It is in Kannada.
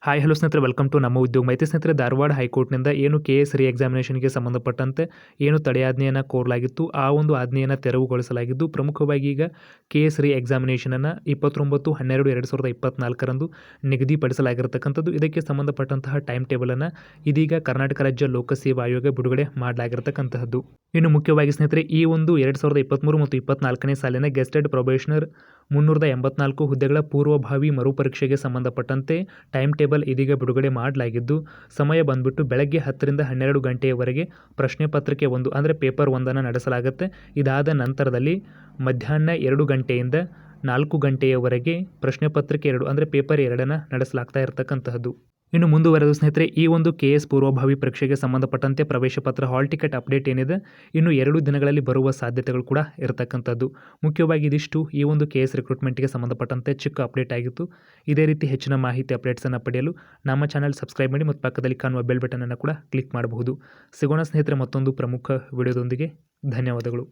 ಹಾಯ್ ಹಲೋ ಸ್ನೇಹಿತರೆ, ವೆಲ್ಕಮ್ ಟು ನಮ್ಮ ಉದ್ಯೋಗ ಮಾಹಿತಿ. ಸ್ನೇಹಿತರೆ, ಧಾರವಾಡ ಹೈಕೋರ್ಟ್ನಿಂದ ಏನು KS ರೀ ಎಕ್ಸಾಮಿನೇಷನ್ಗೆ ಸಂಬಂಧಪಟ್ಟಂತೆ ಏನು ತಡೆಯಾಜ್ಞೆಯನ್ನು ಕೋರಲಾಗಿತ್ತು, ಆ ಒಂದು ಆಜ್ಞೆಯನ್ನು ತೆರವುಗೊಳಿಸಲಾಗಿದ್ದು, ಪ್ರಮುಖವಾಗಿ ಈಗ KS ರೀ ಎಕ್ಸಾಮಿನೇಷನನ್ನು 29/12/2024 ನಿಗದಿಪಡಿಸಲಾಗಿರತಕ್ಕಂಥದ್ದು. ಇದಕ್ಕೆ ಸಂಬಂಧಪಟ್ಟಂತಹ ಟೈಮ್ ಟೇಬಲನ್ನು ಇದೀಗ ಕರ್ನಾಟಕ ರಾಜ್ಯ ಲೋಕಸೇವಾ ಆಯೋಗ ಬಿಡುಗಡೆ ಮಾಡಲಾಗಿರತಕ್ಕಂತಹದ್ದು. ಇನ್ನು ಮುಖ್ಯವಾಗಿ ಸ್ನೇಹಿತರೆ, ಈ ಒಂದು 2023 ಮತ್ತು 24ನೇ ಸಾಲಿನ ಗೆಸ್ಟೆಡ್ ಪ್ರೊಬೇಷನರ್ 384 ಹುದ್ದೆಗಳ ಪೂರ್ವಭಾವಿ ಮರುಪರೀಕ್ಷೆಗೆ ಸಂಬಂಧಪಟ್ಟಂತೆ ಟೈಮ್ ಟೇಬಲ್ ಇದೀಗ ಬಿಡುಗಡೆ ಮಾಡಲಾಗಿದ್ದು, ಸಮಯ ಬಂದ್ಬಿಟ್ಟು ಬೆಳಗ್ಗೆ 10ರಿಂದ 12 ಗಂಟೆಯವರೆಗೆ ಪ್ರಶ್ನೆ ಪತ್ರಿಕೆ 1 ಅಂದರೆ ಪೇಪರ್ 1 ನಡೆಸಲಾಗುತ್ತೆ. ಇದಾದ ನಂತರದಲ್ಲಿ ಮಧ್ಯಾಹ್ನ 2 ಗಂಟೆಯಿಂದ 4 ಗಂಟೆಯವರೆಗೆ ಪ್ರಶ್ನೆ ಪತ್ರಿಕೆ 2 ಅಂದರೆ ಪೇಪರ್ 2 ನಡೆಸಲಾಗ್ತಾ ಇರತಕ್ಕಂತಹದ್ದು. ಇನ್ನು ಮುಂದುವರೆದು ಸ್ನೇಹಿತರೆ, ಈ ಒಂದು KS ಪೂರ್ವಭಾವಿ ಪರೀಕ್ಷೆಗೆ ಸಂಬಂಧಪಟ್ಟಂತೆ ಪ್ರವೇಶ ಪತ್ರ ಹಾಲ್ ಟಿಕೆಟ್ ಅಪ್ಡೇಟ್ ಏನಿದೆ, ಇನ್ನು 2 ದಿನಗಳಲ್ಲಿ ಬರುವ ಸಾಧ್ಯತೆಗಳು ಕೂಡ ಇರತಕ್ಕಂಥದ್ದು. ಮುಖ್ಯವಾಗಿ ಇದಿಷ್ಟು ಈ ಒಂದು KS ರಿಕ್ರೂಟ್ಮೆಂಟ್ಗೆ ಸಂಬಂಧಪಟ್ಟಂತೆ ಚಿಕ್ಕ ಅಪ್ಡೇಟ್ ಆಗಿತ್ತು. ಇದೇ ರೀತಿ ಹೆಚ್ಚಿನ ಮಾಹಿತಿ ಅಪ್ಡೇಟ್ಸನ್ನು ಪಡೆಯಲು ನಮ್ಮ ಚಾನಲ್ ಸಬ್ಸ್ಕ್ರೈಬ್ ಮಾಡಿ ಮತ್ತು ಪಕ್ಕದಲ್ಲಿ ಕಾಣುವ ಬೆಲ್ ಬಟನನ್ನು ಕೂಡ ಕ್ಲಿಕ್ ಮಾಡಬಹುದು. ಸಿಗೋಣ ಸ್ನೇಹಿತರೆ ಮತ್ತೊಂದು ಪ್ರಮುಖ ವಿಡಿಯೋದೊಂದಿಗೆ. ಧನ್ಯವಾದಗಳು.